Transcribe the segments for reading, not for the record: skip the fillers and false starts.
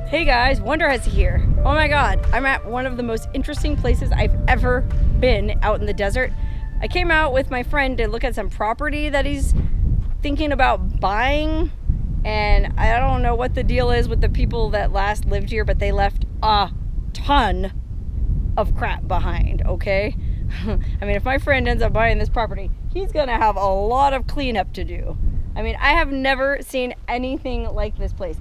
Hey guys, Wonder Hezzy here. Oh my god, I'm at one of the most interesting places I've ever been out in the desert. I came out with my friend to look at some property that he's thinking about buying, and I don't know what the deal is with the people that last lived here, but they left a ton of crap behind, okay? I mean, if my friend ends up buying this property, he's gonna have a lot of cleanup to do. I mean, I have never seen anything like this place.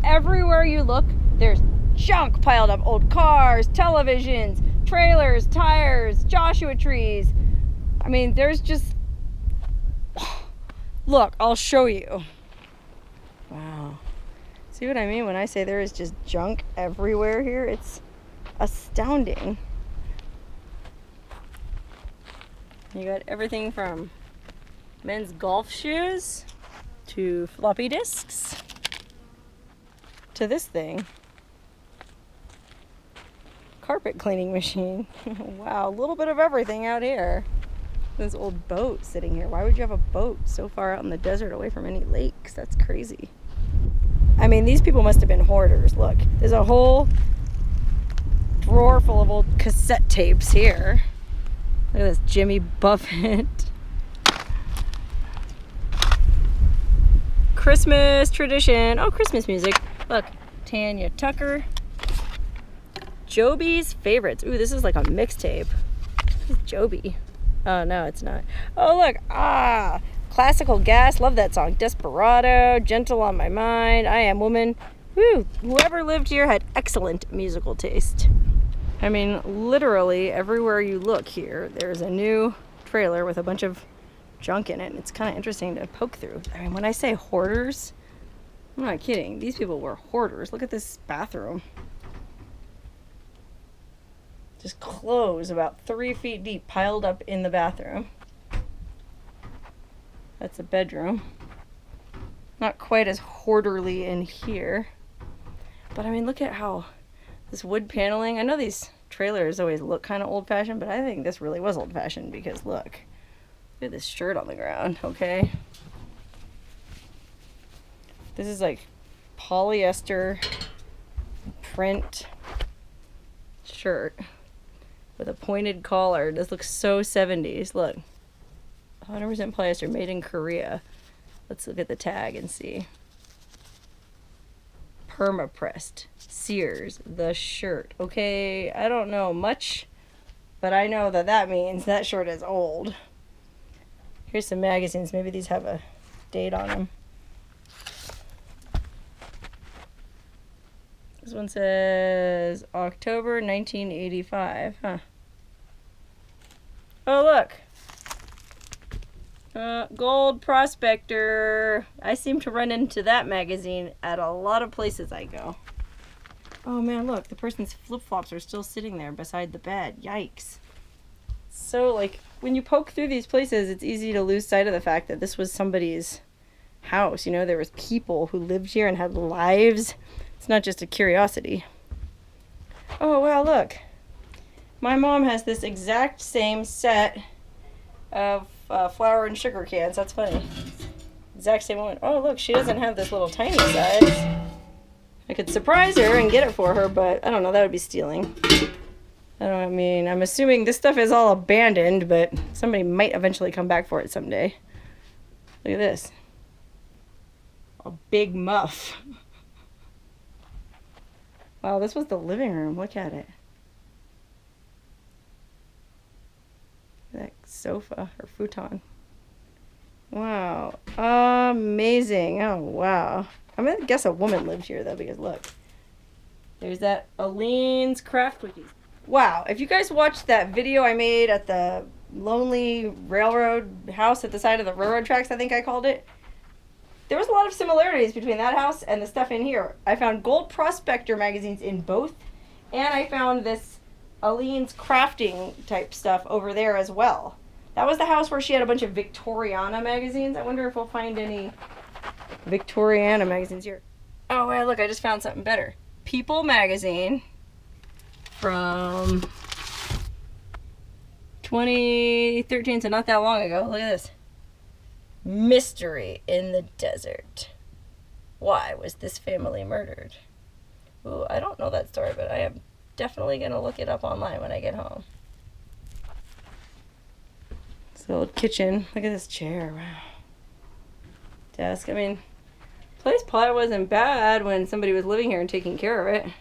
Everywhere you look, there's junk piled up. Old cars, televisions, trailers, tires, Joshua trees. I mean, there's just... Look, I'll show you. Wow. See what I mean when I say there is just junk everywhere here? It's astounding. You got everything from men's golf shoes to floppy disks to this thing. Carpet cleaning machine. Wow, a little bit of everything out here. This old boat sitting here. Why would you have a boat so far out in the desert away from any lakes? That's crazy. I mean, these people must have been hoarders. Look, there's a whole drawer full of old cassette tapes here. Look at this Jimmy Buffett. Christmas tradition. Oh, Christmas music. Look, Tanya Tucker. Joby's favorites. Ooh, this is like a mixtape. Who's Joby? Oh, no, it's not. Oh, look. Classical Gas. Love that song. Desperado. Gentle on My Mind. I Am Woman. Woo. Whoever lived here had excellent musical taste. I mean, literally everywhere you look here, there's a new trailer with a bunch of junk in it. And it's kind of interesting to poke through. I mean, when I say hoarders, I'm not kidding. These people were hoarders. Look at this bathroom. Just clothes about 3 feet deep piled up in the bathroom. That's a bedroom. Not quite as hoarderly in here. But I mean, look at how this wood paneling. I know these trailers always look kind of old-fashioned, but I think this really was old-fashioned because look at this shirt on the ground, okay? This is like polyester print shirt with a pointed collar. This looks so 70s. Look, 100% polyester, made in Korea. Let's look at the tag and see. Perma-pressed, Sears, the shirt. Okay, I don't know much, but I know that that means that shirt is old. Here's some magazines. Maybe these have a date on them. This one says October 1985, huh? Oh, look. Gold Prospector. I seem to run into that magazine at a lot of places I go. Oh man, look, the person's flip-flops are still sitting there beside the bed. Yikes. So, like, when you poke through these places, it's easy to lose sight of the fact that this was somebody's house. You know, there was people who lived here and had lives. It's not just a curiosity. Oh, wow, look. My mom has this exact same set of flour and sugar cans. That's funny. Exact same one. Oh, look, she doesn't have this little tiny size. I could surprise her and get it for her, but I don't know, that would be stealing. I mean, I'm assuming this stuff is all abandoned, but somebody might eventually come back for it someday. Look at this. A big muff. Wow, this was the living room. Look at it. That sofa or futon. Wow. Amazing. Oh, wow. I'm going to guess a woman lived here, though, because look. There's that Aleene's Craft Cookies. Wow. If you guys watched that video I made at the lonely railroad house at the side of the railroad tracks, I think I called it. there was a lot of similarities between that house and the stuff in here. I found Gold Prospector magazines in both, and I found this Aline's crafting type stuff over there as well. That was the house where she had a bunch of Victoriana magazines. I wonder if we'll find any Victoriana magazines here. Oh, wow, look, I just found something better. People magazine from 2013, so not that long ago. Look at this. Mystery in the desert. Why was this family murdered? Ooh, I don't know that story, but I am definitely going to look it up online when I get home. This old kitchen. Look at this chair. Wow. Desk. I mean, place probably wasn't bad when somebody was living here and taking care of it.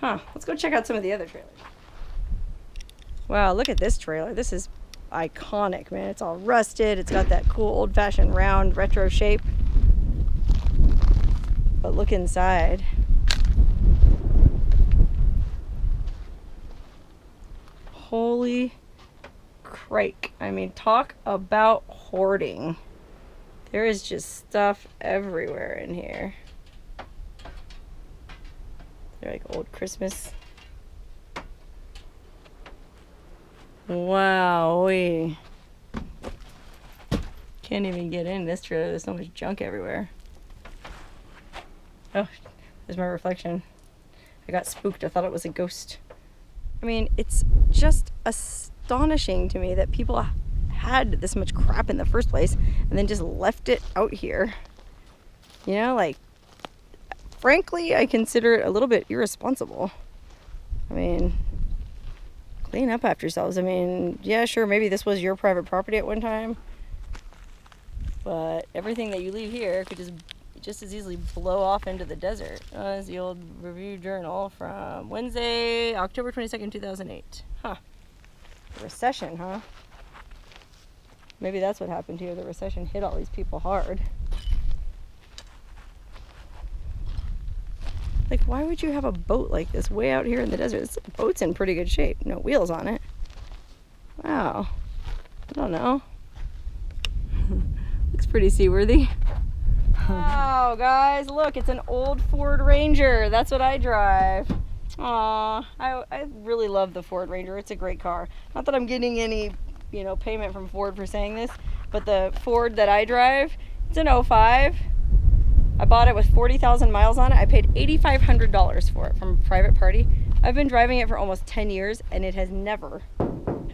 Huh. Let's go check out some of the other trailers. Wow, look at this trailer. This is iconic, man. It's all rusted. It's got that cool old-fashioned round retro shape. But look inside. Holy crike. I mean, talk about hoarding. There is just stuff everywhere in here. They're like old Christmas. Wow, we can't even get in this trailer. There's so much junk everywhere. Oh, there's my reflection. I got spooked. I thought it was a ghost. I mean, it's just astonishing to me that people had this much crap in the first place and then just left it out here. You know, like, frankly, I consider it a little bit irresponsible. I mean, clean up after yourselves. I mean, yeah, sure, maybe this was your private property at one time, but everything that you leave here could just as easily blow off into the desert. This is the old review journal from Wednesday, October 22nd, 2008. Huh. The recession, huh? Maybe that's what happened here. The recession hit all these people hard. Like, why would you have a boat like this way out here in the desert? This boat's in pretty good shape. No wheels on it. Wow. I don't know. Looks pretty seaworthy. Wow, guys, look, it's an old Ford Ranger. That's what I drive. Aw, I really love the Ford Ranger. It's a great car. Not that I'm getting any, you know, payment from Ford for saying this, but the Ford that I drive, it's an 05. I bought it with 40,000 miles on it. I paid $8,500 for it from a private party. I've been driving it for almost 10 years and it has never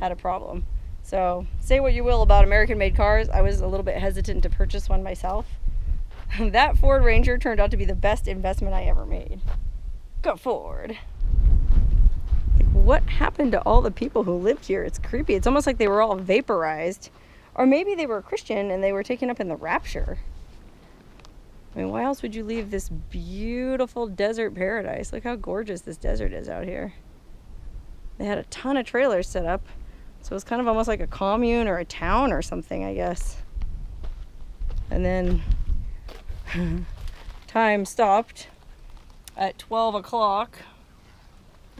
had a problem. So say what you will about American-made cars. I was a little bit hesitant to purchase one myself. That Ford Ranger turned out to be the best investment I ever made. Go Ford. Like, what happened to all the people who lived here? It's creepy. It's almost like they were all vaporized. Or maybe they were Christian and they were taken up in the rapture. I mean, why else would you leave this beautiful desert paradise? Look how gorgeous this desert is out here. They had a ton of trailers set up. So it's kind of almost like a commune or a town or something, I guess. And then time stopped at 12 o'clock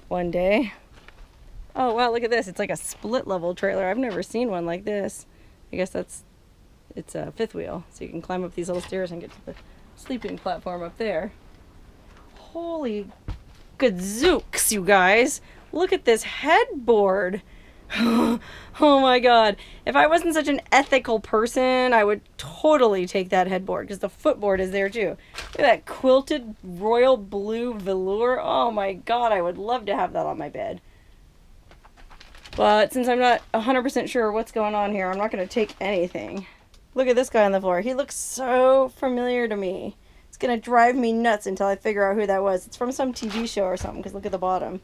one day. Oh, wow, look at this. It's like a split level trailer. I've never seen one like this. I guess it's a fifth wheel. So you can climb up these little stairs and get to the sleeping platform up there. Holy gadzooks, you guys. Look at this headboard. Oh my god. If I wasn't such an ethical person, I would totally take that headboard because the footboard is there too. Look at that quilted royal blue velour. Oh my god, I would love to have that on my bed. But since I'm not 100% sure what's going on here, I'm not going to take anything. Look at this guy on the floor. He looks so familiar to me. It's going to drive me nuts until I figure out who that was. It's from some TV show or something, because look at the bottom.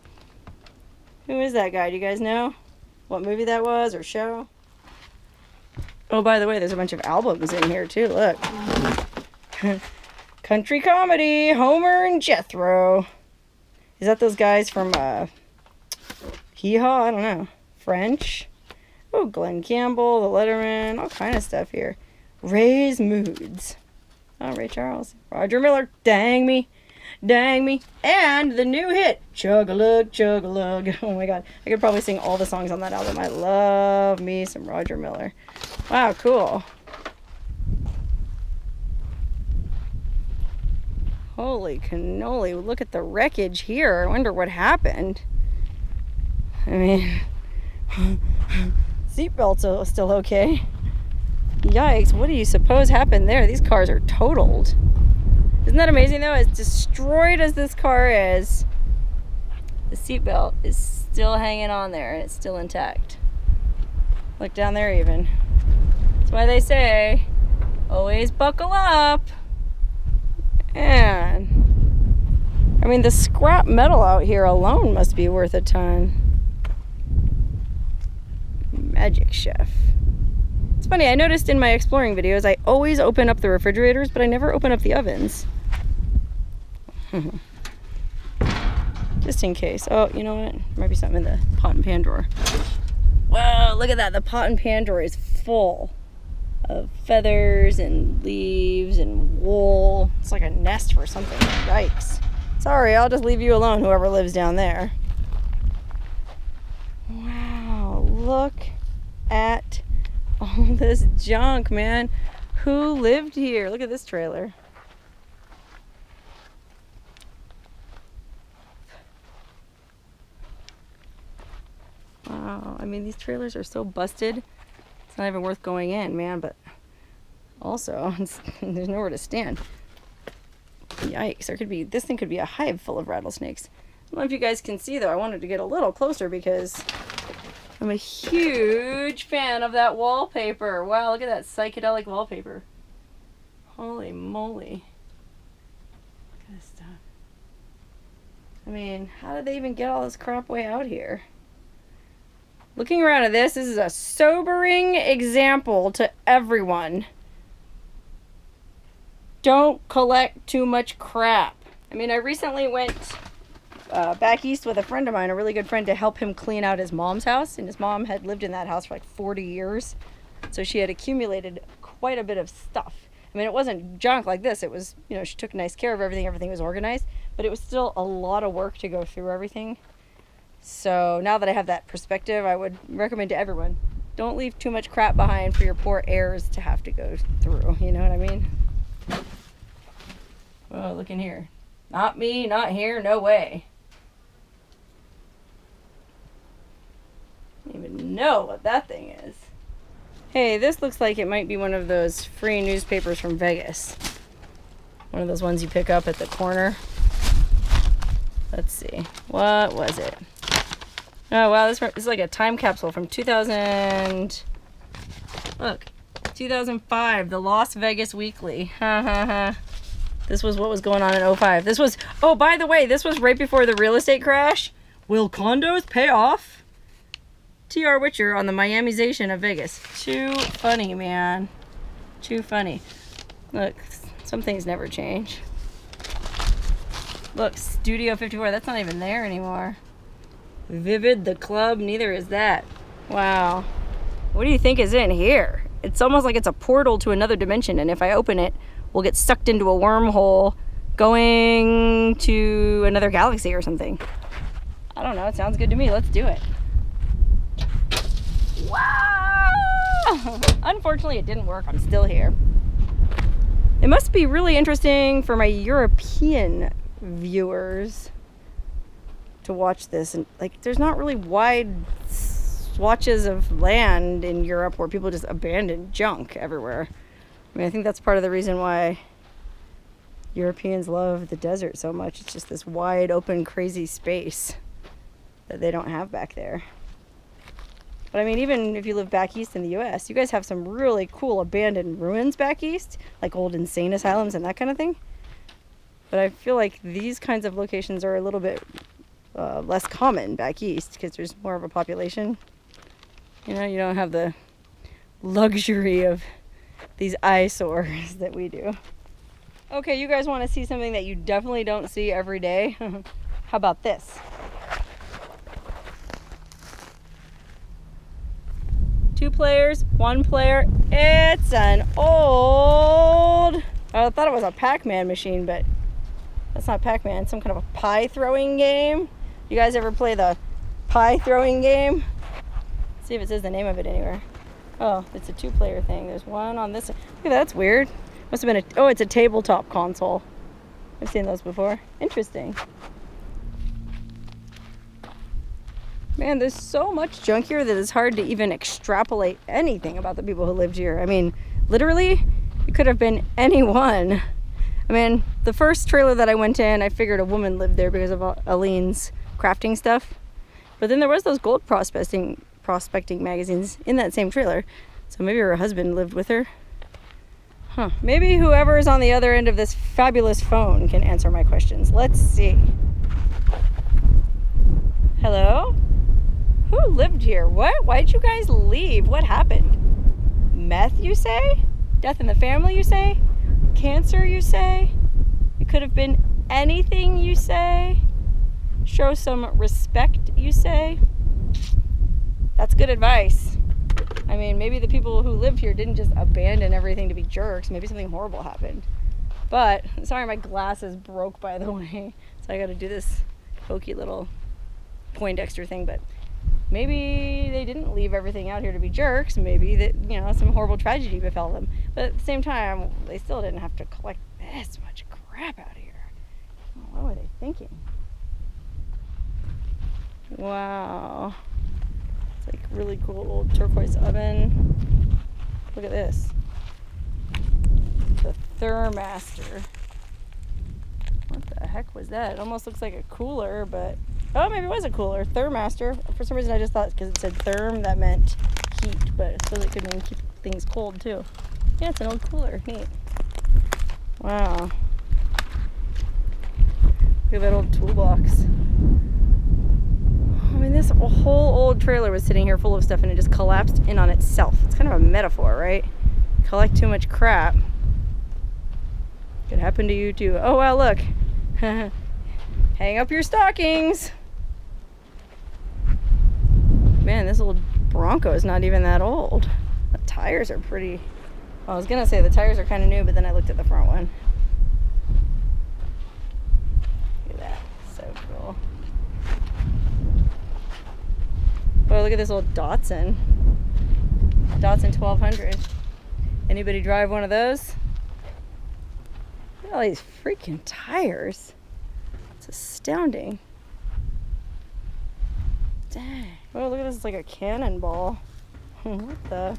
Who is that guy? Do you guys know what movie that was or show? Oh, by the way, there's a bunch of albums in here too. Look. Country comedy, Homer and Jethro. Is that those guys from Hee Haw? I don't know. French. Oh, Glenn Campbell, The Letterman, all kind of stuff here. Ray's Moods. Oh, Ray Charles. Roger Miller. Dang me. Dang me. And the new hit, Chug-a-Lug, Chug-a-Lug. Oh my god. I could probably sing all the songs on that album. I love me some Roger Miller. Wow, cool. Holy cannoli, look at the wreckage here. I wonder what happened. I mean, seatbelts are still okay. Yikes, what do you suppose happened there? These cars are totaled. Isn't that amazing though? As destroyed as this car is, the seatbelt is still hanging on there and it's still intact. Look down there even. That's why they say, always buckle up. And I mean, the scrap metal out here alone must be worth a ton. Magic Chef. It's funny, I noticed in my exploring videos, I always open up the refrigerators, but I never open up the ovens. Just in case. Oh, you know what? There might be something in the pot and pan drawer. Whoa, look at that. The pot and pan drawer is full of feathers and leaves and wool. It's like a nest for something. Yikes. Sorry, I'll just leave you alone, whoever lives down there. Wow, look at all this junk, man. Who lived here? Look at this trailer. Wow, I mean, these trailers are so busted. It's not even worth going in, man, but also, there's nowhere to stand. Yikes, this thing could be a hive full of rattlesnakes. I don't know if you guys can see, though. I wanted to get a little closer because I'm a huge fan of that wallpaper. Wow, look at that psychedelic wallpaper. Holy moly. Look at this stuff. I mean, how did they even get all this crap way out here? Looking around at this is a sobering example to everyone. Don't collect too much crap. I mean, I recently went back east with a friend of mine, a really good friend, to help him clean out his mom's house. And his mom had lived in that house for like 40 years. So she had accumulated quite a bit of stuff. I mean, it wasn't junk like this. It was, you know, she took nice care of everything. Everything was organized. But it was still a lot of work to go through everything. So now that I have that perspective, I would recommend to everyone, don't leave too much crap behind for your poor heirs to have to go through. You know what I mean? Oh, look in here. Not me, not here, no way. I don't even know what that thing is. Hey, this looks like it might be one of those free newspapers from Vegas. One of those ones you pick up at the corner. Let's see. What was it? Oh, wow, this is like a time capsule from 2000. Look, 2005, the Las Vegas Weekly. Ha ha ha. This was what was going on in 05. This was, oh, by the way, this was right before the real estate crash. Will condos pay off? T.R. Witcher on the Miamization of Vegas. Too funny, man. Too funny. Look, some things never change. Look, Studio 54, that's not even there anymore. Vivid, the club, neither is that. Wow. What do you think is in here? It's almost like it's a portal to another dimension, and if I open it, we'll get sucked into a wormhole going to another galaxy or something. I don't know, it sounds good to me. Let's do it. Wow! Unfortunately, it didn't work. I'm still here. It must be really interesting for my European viewers to watch this, and like there's not really wide swatches of land in Europe where people just abandon junk everywhere. I mean, I think that's part of the reason why Europeans love the desert so much. It's just this wide open crazy space that they don't have back there. But I mean, even if you live back east in the US, you guys have some really cool abandoned ruins back east, like old insane asylums and that kind of thing. But I feel like these kinds of locations are a little bit less common back east because there's more of a population. You know, you don't have the luxury of these eyesores that we do. Okay, you guys want to see something that you definitely don't see every day? How about this? Two players, one player. It's an old... I thought it was a Pac-Man machine, but that's not Pac-Man. It's some kind of a pie throwing game. You guys ever play the pie throwing game? Let's see if it says the name of it anywhere. Oh, it's a two-player thing. There's one on this. Look, that's weird. Must have been a... Oh, it's a tabletop console. I've seen those before. Interesting. Man, there's so much junk here that it's hard to even extrapolate anything about the people who lived here. I mean, literally, it could have been anyone. I mean, the first trailer that I went in, I figured a woman lived there because of Aleen's crafting stuff. But then there was those gold prospecting magazines in that same trailer. So maybe her husband lived with her. Huh. Maybe whoever is on the other end of this fabulous phone can answer my questions. Let's see. Hello? Who lived here? What? Why'd you guys leave? What happened? Meth, you say? Death in the family, you say? Cancer, you say? It could have been anything, you say? Show some respect, you say? That's good advice. I mean, maybe the people who lived here didn't just abandon everything to be jerks. Maybe something horrible happened. But, sorry, my glasses broke, by the way. So I gotta do this hokey little Poindexter thing, but maybe they didn't leave everything out here to be jerks. Maybe that, you know, some horrible tragedy befell them. But at the same time, they still didn't have to collect this much crap out of here. What were they thinking? Wow. It's like really cool old turquoise oven. Look at this. The Thermaster. What the heck was that? It almost looks like a cooler, but oh, maybe it was a cooler. Thermaster. For some reason I just thought because it said therm that meant heat, but I suppose it could mean keep things cold too. Yeah, it's an old cooler. Neat. Wow. Look at that old toolbox. I mean, this whole old trailer was sitting here full of stuff and it just collapsed in on itself. It's kind of a metaphor, right? Collect too much crap. Could happen to you too. Oh, wow, look. Hang up your stockings. Man, this old Bronco is not even that old. The tires are pretty... Well, I was gonna say the tires are kind of new, but then I looked at the front one. Look at that. So cool. Oh, look at this old Datsun. Datsun 1200. Anybody drive one of those? Look at all these freaking tires. It's astounding. Dang. Oh, look at this. It's like a cannonball. What the?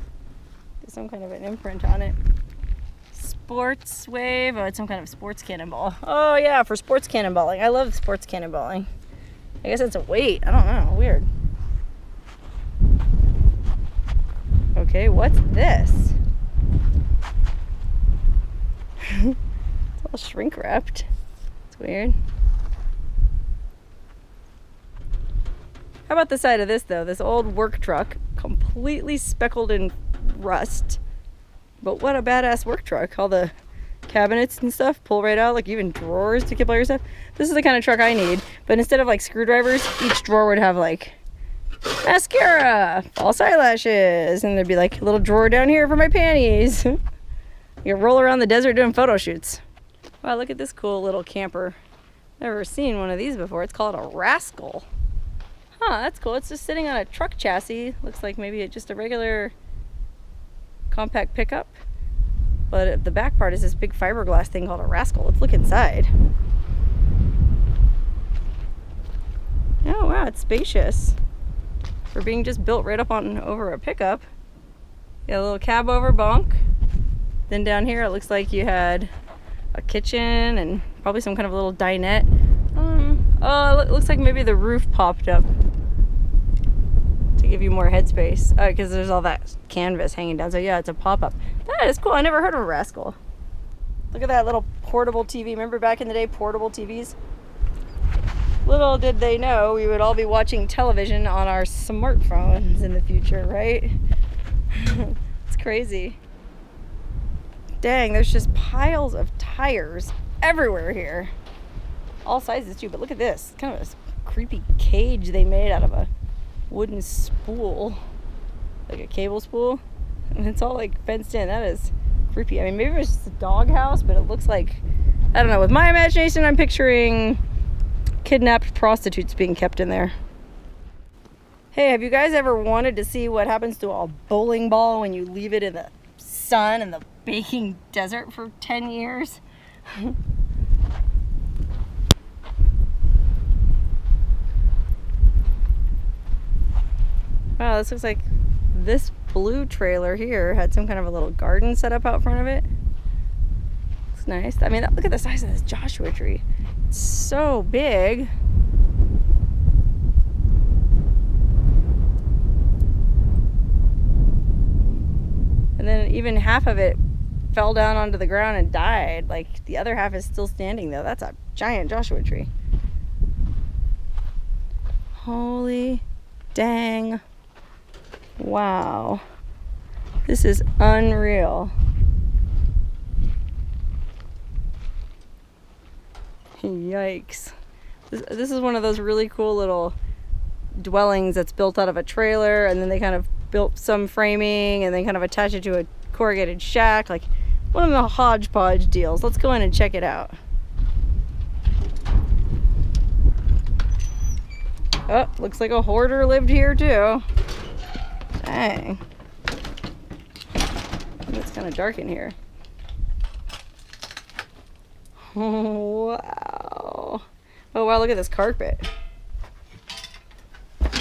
There's some kind of an imprint on it. Sports wave. Oh, it's some kind of sports cannonball. Oh, yeah, for sports cannonballing. I love sports cannonballing. I guess it's a weight. I don't know. Weird. Okay, what's this? It's all shrink wrapped. It's weird. How about the side of this though? This old work truck, completely speckled in rust. But what a badass work truck. All the cabinets and stuff pull right out, like even drawers to keep all your stuff. This is the kind of truck I need. But instead of like screwdrivers, each drawer would have like mascara, false eyelashes, and there'd be like a little drawer down here for my panties. You can roll around the desert doing photo shoots. Wow, look at this cool little camper. Never seen one of these before. It's called a Rascal. Huh, that's cool. It's just sitting on a truck chassis. Looks like maybe just a regular compact pickup. But the back part is this big fiberglass thing called a Rascal. Let's look inside. Oh wow, it's spacious. For being just built right up on over a pickup. Got a little cab over bunk. Then down here it looks like you had a kitchen and probably some kind of little dinette. Oh, it looks like maybe the roof popped up to give you more headspace. Oh, because there's all that canvas hanging down. So yeah, it's a pop-up. That is cool. I never heard of a Rascal. Look at that little portable TV. Remember back in the day, portable TVs? Little did they know we would all be watching television on our smartphones in the future, right? It's crazy. Dang, there's just piles of tires everywhere here. All sizes too, but look at this. It's kind of a creepy cage they made out of a wooden spool. Like a cable spool. And it's all like fenced in. That is creepy. I mean, maybe it was just a doghouse, but it looks like, I don't know, with my imagination, I'm picturing kidnapped prostitutes being kept in there. Hey, have you guys ever wanted to see what happens to a bowling ball when you leave it in the sun in the baking desert for 10 years? Wow, this looks like this blue trailer here had some kind of a little garden set up out front of it. Looks nice. I mean, look at the size of this Joshua tree. It's so big. And then even half of it fell down onto the ground and died. Like, the other half is still standing though. That's a giant Joshua tree. Holy dang. Wow. This is unreal. Yikes. This is one of those really cool little dwellings that's built out of a trailer, and then they kind of built some framing and then kind of attach it to a corrugated shack. Like one of the hodgepodge deals. Let's go in and check it out. Oh, looks like a hoarder lived here too. Dang. It's kind of dark in here. Oh, wow. Oh, wow, look at this carpet.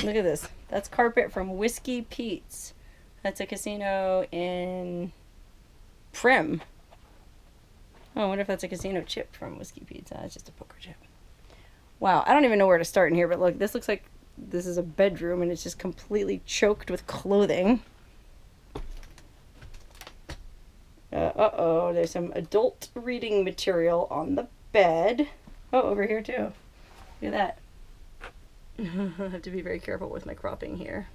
Look at this. That's carpet from Whiskey Pete's. That's a casino in Prim. Oh, I wonder if that's a casino chip from Whiskey Pete's. It's just a poker chip. Wow, I don't even know where to start in here, but look, this looks like this is a bedroom and it's just completely choked with clothing. Uh-oh, there's some adult reading material on the bed. Oh, over here too. Look at that. I have to be very careful with my cropping here.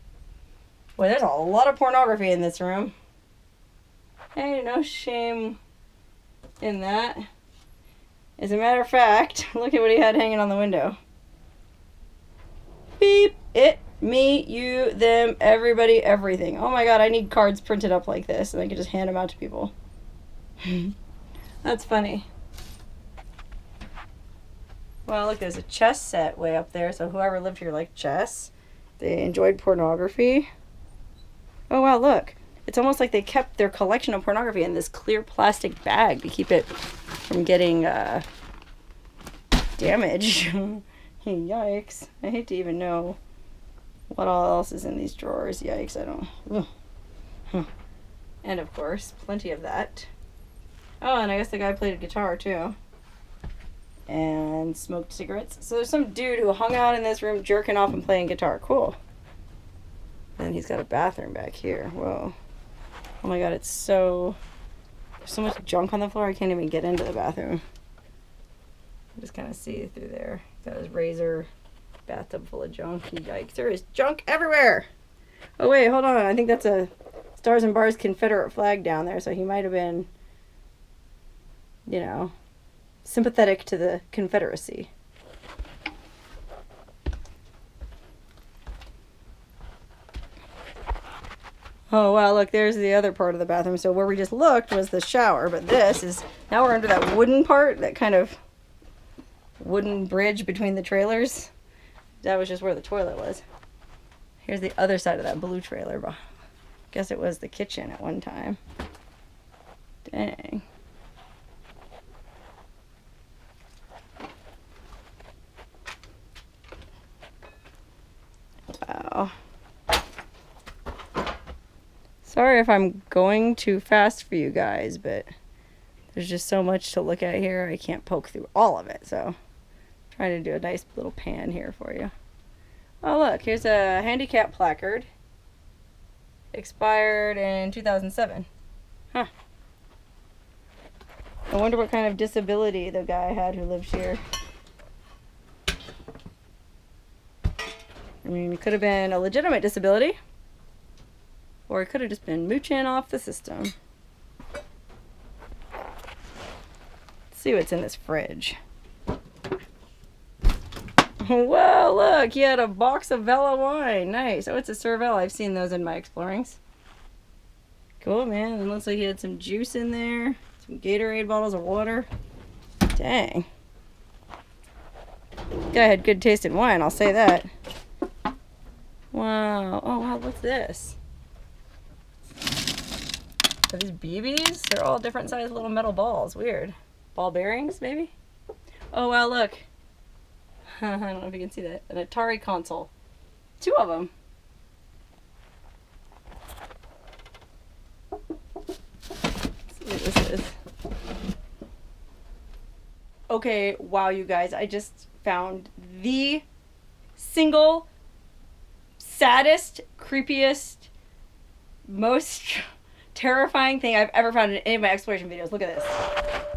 Boy, there's a lot of pornography in this room. Hey, no shame in that. As a matter of fact, look at what he had hanging on the window. Beep, it, me, you, them, everybody, everything. Oh my god, I need cards printed up like this and I can just hand them out to people. That's funny. Well, look, there's a chess set way up there, so whoever lived here liked chess. They enjoyed pornography. Oh wow, look. It's almost like they kept their collection of pornography in this clear plastic bag to keep it from getting damaged. Yikes. I hate to even know what all else is in these drawers. Yikes, I don't. And of course, plenty of that. Oh, and I guess the guy played a guitar too. And smoked cigarettes. So there's some dude who hung out in this room jerking off and playing guitar. Cool. And he's got a bathroom back here. Whoa. Oh my god, it's so... There's so much junk on the floor, I can't even get into the bathroom. I just kind of see through there. Got his razor, bathtub full of junk. Yikes, there is junk everywhere! Oh wait, hold on. I think that's a Stars and Bars Confederate flag down there, so he might have been, you know, sympathetic to the Confederacy. Oh wow, look, there's the other part of the bathroom. So where we just looked was the shower, but this is, now we're under that wooden part, that kind of wooden bridge between the trailers. That was just where the toilet was. Here's the other side of that blue trailer. Guess it was the kitchen at one time. Dang. Wow. Sorry if I'm going too fast for you guys, but there's just so much to look at here. I can't poke through all of it, so I'm trying to do a nice little pan here for you. Oh look, here's a handicap placard. Expired in 2007. Huh. I wonder what kind of disability the guy had who lived here. I mean, it could have been a legitimate disability. Or it could have just been mooching off the system. Let's see what's in this fridge. Whoa, look, he had a box of Vela wine. Nice. Oh, it's a Cervelle. I've seen those in my explorings. Cool, man. It looks like he had some juice in there. Some Gatorade bottles of water. Dang. Guy had good taste in wine, I'll say that. Wow. Oh, wow, what's this? Are these BBs? They're all different sized little metal balls. Weird. Ball bearings, maybe? Oh, wow, look. I don't know if you can see that. An Atari console. 2 of them. this is. Okay, wow, you guys, I just found the single saddest, creepiest, most terrifying thing I've ever found in any of my exploration videos. Look at this.